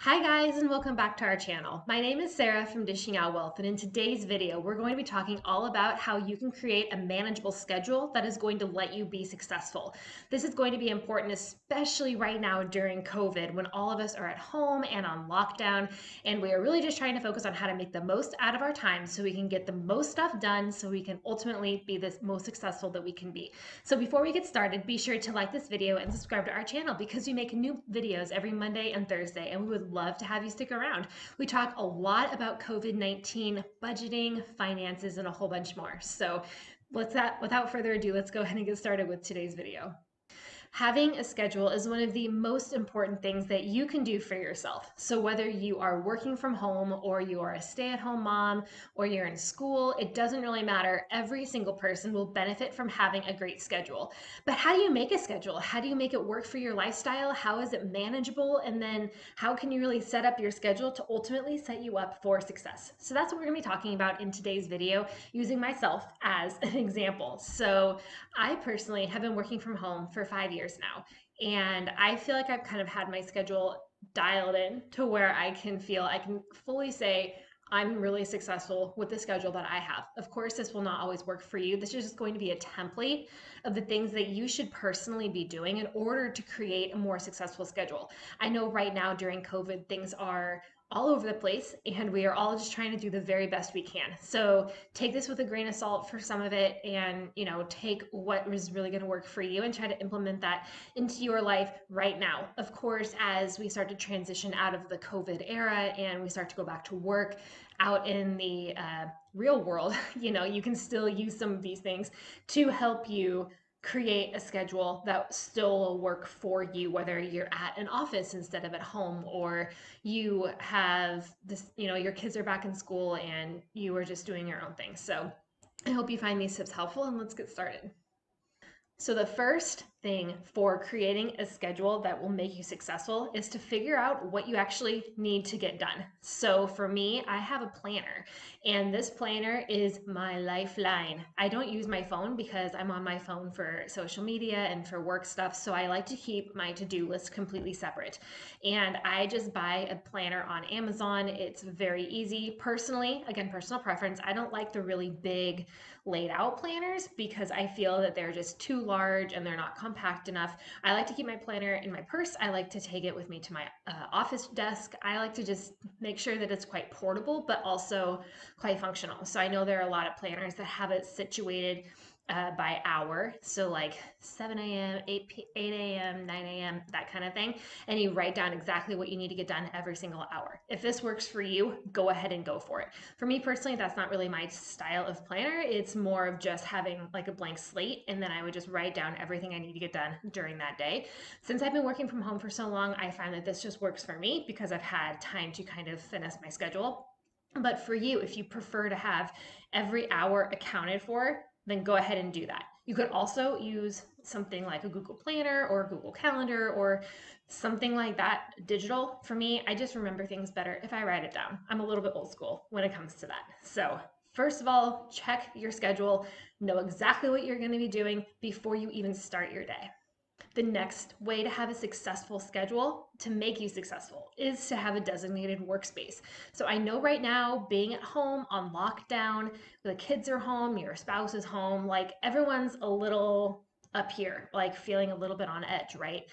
Hi guys, and welcome back to our channel. My name is Sarah from Dishing Out Wealth, and in today's video, we're going to be talking all about how you can create a manageable schedule that is going to let you be successful. This is going to be important, especially right now during COVID, when all of us are at home and on lockdown, and we are really just trying to focus on how to make the most out of our time so we can get the most stuff done so we can ultimately be the most successful that we can be. So before we get started, be sure to like this video and subscribe to our channel because we make new videos every Monday and Thursday, and we would love to have you stick around. We talk a lot about COVID-19, budgeting, finances, and a whole bunch more. So without further ado, let's go ahead and get started with today's video. Having a schedule is one of the most important things that you can do for yourself. So whether you are working from home or you are a stay-at-home mom or you're in school, it doesn't really matter. Every single person will benefit from having a great schedule. But how do you make a schedule? How do you make it work for your lifestyle? How is it manageable? And then how can you really set up your schedule to ultimately set you up for success? So that's what we're going to be talking about in today's video, using myself as an example. So I personally have been working from home for 5 years now, and I feel like I've kind of had my schedule dialed in to where I can fully say I'm really successful with the schedule that I have. Of course, this will not always work for you. This is just going to be a template of the things that you should personally be doing in order to create a more successful schedule. I know right now during COVID, things are all over the place and we are all just trying to do the very best we can. So take this with a grain of salt for some of it, and take what is really going to work for you and try to implement that into your life right now. Of course, as we start to transition out of the COVID era and we start to go back to work out in the real world, you can still use some of these things to help you create a schedule that still will work for you, whether you're at an office instead of at home, or you have this, your kids are back in school and you are just doing your own thing. So I hope you find these tips helpful, and let's get started. So the first thing for creating a schedule that will make you successful is to figure out what you actually need to get done. So for me, I have a planner, and this planner is my lifeline. I don't use my phone because I'm on my phone for social media and for work stuff, so I like to keep my to-do list completely separate. And I just buy a planner on Amazon. It's very easy. Personally, again, personal preference, I don't like the really big laid out planners because I feel that they're just too large and they're not compact enough. I like to keep my planner in my purse. I like to take it with me to my office desk. I like to just make sure that it's quite portable, but also quite functional. So I know there are a lot of planners that have it situated by hour. So like 7 a.m., 8 a.m., 9 a.m., that kind of thing. And you write down exactly what you need to get done every single hour. If this works for you, go ahead and go for it. For me personally, that's not really my style of planner. It's more of just having like a blank slate, and then I would just write down everything I need to get done during that day. Since I've been working from home for so long, I find that this just works for me because I've had time to kind of finesse my schedule. But for you, if you prefer to have every hour accounted for, then go ahead and do that. You could also use something like a Google Planner or Google Calendar or something like that digital. For me, I just remember things better if I write it down. I'm a little bit old school when it comes to that. So first of all, check your schedule, know exactly what you're going to be doing before you even start your day. The next way to have a successful schedule to make you successful is to have a designated workspace. So I know right now, being at home on lockdown, the kids are home, your spouse is home, like everyone's a little up here, like feeling a little bit on edge, right?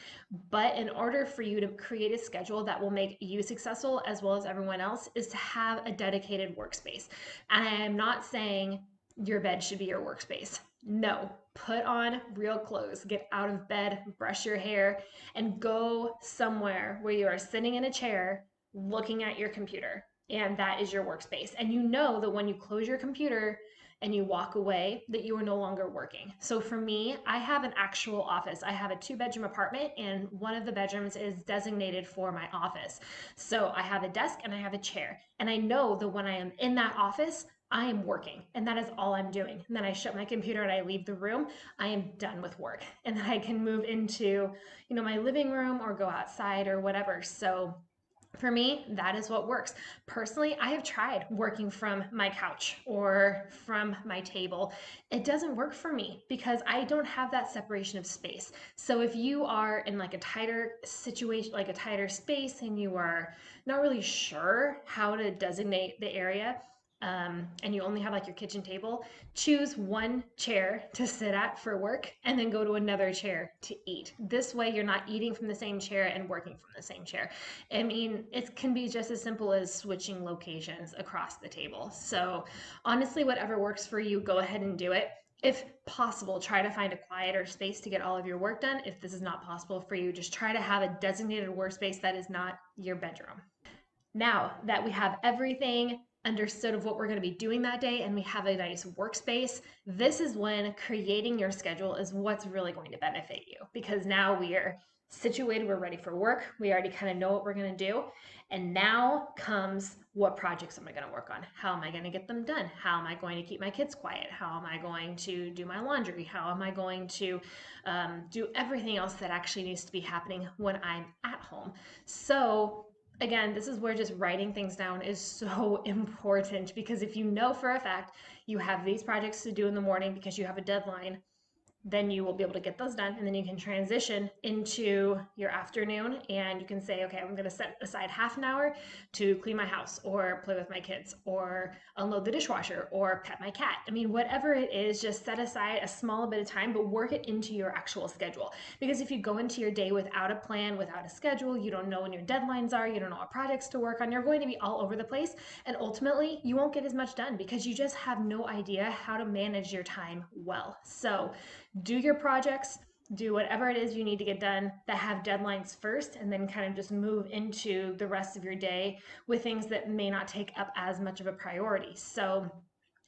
But in order for you to create a schedule that will make you successful as well as everyone else, is to have a dedicated workspace. And I am not saying your bed should be your workspace. No, put on real clothes, get out of bed, brush your hair, and go somewhere where you are sitting in a chair looking at your computer. And that is your workspace. And you know that when you close your computer and you walk away, that you are no longer working. So for me, I have an actual office. I have a 2-bedroom apartment, and one of the bedrooms is designated for my office. So I have a desk and I have a chair. And I know that when I am in that office, I am working, and that is all I'm doing. And then I shut my computer and I leave the room. I am done with work, and then I can move into, my living room or go outside or whatever. So For me, that is what works. Personally, I have tried working from my couch or from my table. It doesn't work for me because I don't have that separation of space. So if you are in like a tighter situation, like a tighter space, and you are not really sure how to designate the area, and you only have like your kitchen table, choose one chair to sit at for work and then go to another chair to eat. This way, you're not eating from the same chair and working from the same chair. I mean, it can be just as simple as switching locations across the table. So, honestly, whatever works for you, go ahead and do it. If possible, try to find a quieter space to get all of your work done. If this is not possible for you, just try to have a designated workspace that is not your bedroom. Now that we have everything understood of what we're going to be doing that day and we have a nice workspace, this is when creating your schedule is what's really going to benefit you, because now we are situated, we're ready for work, we already kind of know what we're going to do. And now comes, what projects am I going to work on? How am I going to get them done? How am I going to keep my kids quiet? How am I going to do my laundry? How am I going to do everything else that actually needs to be happening when I'm at home? So again, this is where just writing things down is so important, because if you know for a fact you have these projects to do in the morning because you have a deadline, then you will be able to get those done, and then you can transition into your afternoon and you can say, okay, I'm going to set aside half an hour to clean my house or play with my kids or unload the dishwasher or pet my cat. I mean, whatever it is, just set aside a small bit of time, but work it into your actual schedule. Because if you go into your day without a plan, without a schedule, you don't know when your deadlines are, you don't know what projects to work on, you're going to be all over the place, and ultimately you won't get as much done because you just have no idea how to manage your time well. So do your projects, do whatever it is you need to get done that have deadlines first, and then kind of just move into the rest of your day with things that may not take up as much of a priority. So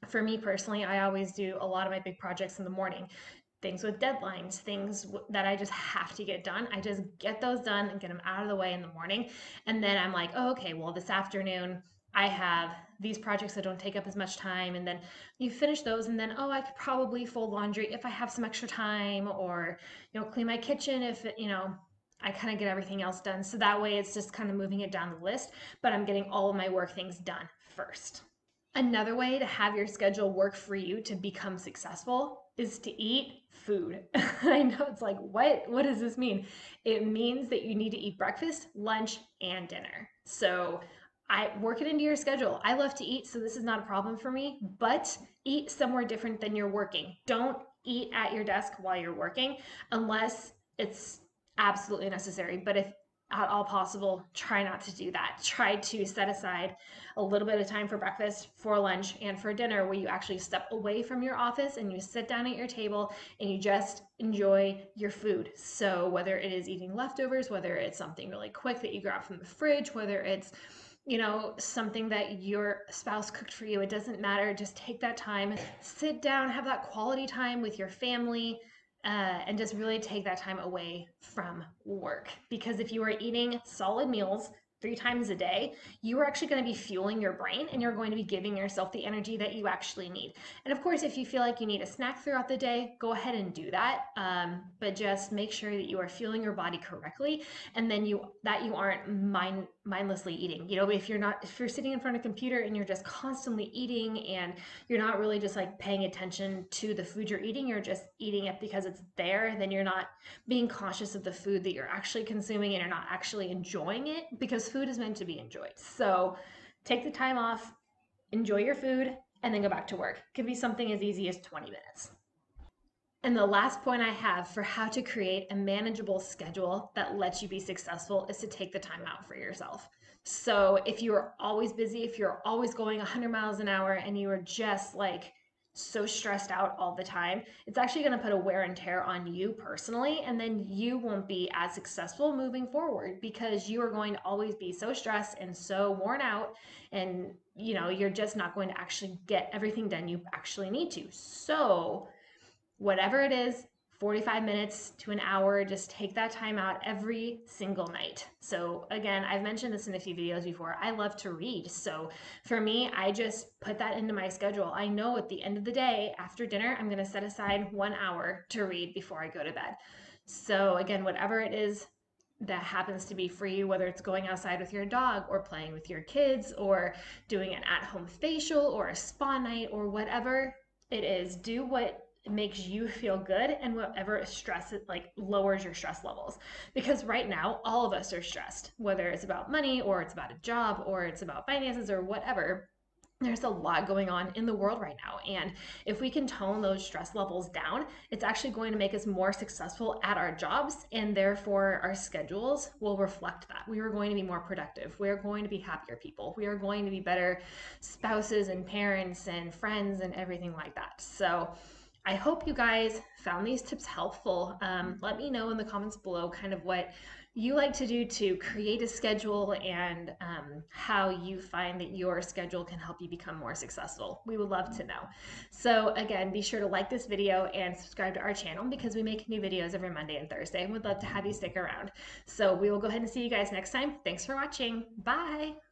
for me personally, I always do a lot of my big projects in the morning. Things with deadlines, things that I just have to get done. I just get those done and get them out of the way in the morning. And then I'm like, oh, okay, well, this afternoon I have these projects that don't take up as much time. And then you finish those, and then, oh, I could probably fold laundry if I have some extra time, or, clean my kitchen if, I kind of get everything else done. So that way it's just kind of moving it down the list, but I'm getting all of my work things done first. Another way to have your schedule work for you to become successful is to eat food. I know it's like, what does this mean? It means that you need to eat breakfast, lunch, and dinner. So I work it into your schedule. I love to eat, so this is not a problem for me, but eat somewhere different than you're working. Don't eat at your desk while you're working unless it's absolutely necessary. But if at all possible, try not to do that. Try to set aside a little bit of time for breakfast, for lunch, and for dinner, where you actually step away from your office and you sit down at your table and you just enjoy your food. So whether it is eating leftovers, whether it's something really quick that you grab from the fridge, whether it's something that your spouse cooked for you, it doesn't matter. Just take that time, sit down, have that quality time with your family, and just really take that time away from work. Because if you are eating solid meals 3 times a day, you are actually going to be fueling your brain, and you're going to be giving yourself the energy that you actually need. And of course, if you feel like you need a snack throughout the day, go ahead and do that. But just make sure that you are fueling your body correctly, and then you aren't mindlessly eating. If you're sitting in front of a computer and you're just constantly eating, and you're not really just like paying attention to the food you're eating, you're just eating it because it's there, then you're not being conscious of the food that you're actually consuming, and you're not actually enjoying it, because food is meant to be enjoyed. So take the time off, enjoy your food, and then go back to work. It could be something as easy as 20 minutes. And the last point I have for how to create a manageable schedule that lets you be successful is to take the time out for yourself. So if you are always busy, if you're always going 100 miles an hour and you are just like so stressed out all the time, it's actually going to put a wear and tear on you personally, and then you won't be as successful moving forward, because you are going to always be so stressed and so worn out, and you're just not going to actually get everything done you actually need to. So whatever it is, 45 minutes to an hour, just take that time out every single night. So again, I've mentioned this in a few videos before, I love to read. So for me, I just put that into my schedule. I know at the end of the day, after dinner, I'm gonna set aside 1 hour to read before I go to bed. So again, whatever it is that happens to be for you, whether it's going outside with your dog or playing with your kids or doing an at-home facial or a spa night or whatever it is. Do what makes you feel good and whatever stress it like lowers your stress levels, because right now all of us are stressed, whether it's about money or it's about a job or it's about finances or whatever. There's a lot going on in the world right now. And if we can tone those stress levels down, it's actually going to make us more successful at our jobs. And therefore, our schedules will reflect that. We are going to be more productive. We are going to be happier people. We are going to be better spouses and parents and friends and everything like that. So, I hope you guys found these tips helpful. Let me know in the comments below kind of what you like to do to create a schedule and how you find that your schedule can help you become more successful. We would love to know. So again, be sure to like this video and subscribe to our channel because we make new videos every Monday and Thursday and we'd love to have you stick around. So we will go ahead and see you guys next time. Thanks for watching. Bye.